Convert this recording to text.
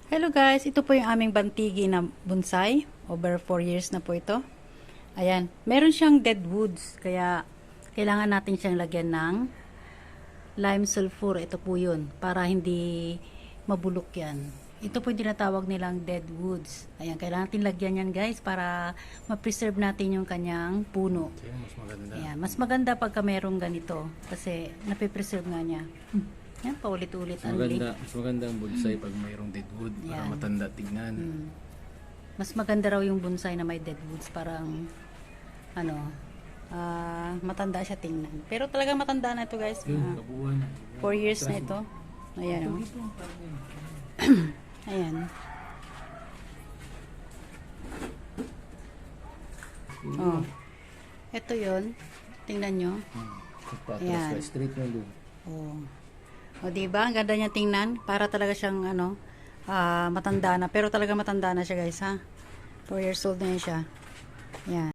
Hello guys, ito po yung aming bantigi na bonsai. Over 4 years na po ito. Ayan, meron siyang dead woods. Kaya kailangan natin siyang lagyan ng lime sulfur. Ito po yun. Para hindi mabulok yan. Ito po yung tinatawag nilang dead woods. Ayan, kailangan natin lagyan yan guys para ma-preserve natin yung kanyang puno. Okay, mas maganda. Ayan, mas maganda pagka merong ganito. Kasi napipreserve nga niya. Yan, paulit-ulit. Mas maganda ang bonsai pag mayroong deadwood para Yan. matanda tignan. Mas maganda raw yung bonsai na may deadwoods. Parang, matanda siya tingnan. Pero talagang matanda na ito guys. Yun, kabuuan. 4 years na ito. Ayan o. Ayan. Oh. Ito yun. Tingnan nyo. Ayan. Straight na doon. Oh. O diba? Ang ganda niya tingnan. Para talaga siyang matanda na. Pero talaga matanda na siya guys ha. 4 years old na yun siya. Ayan.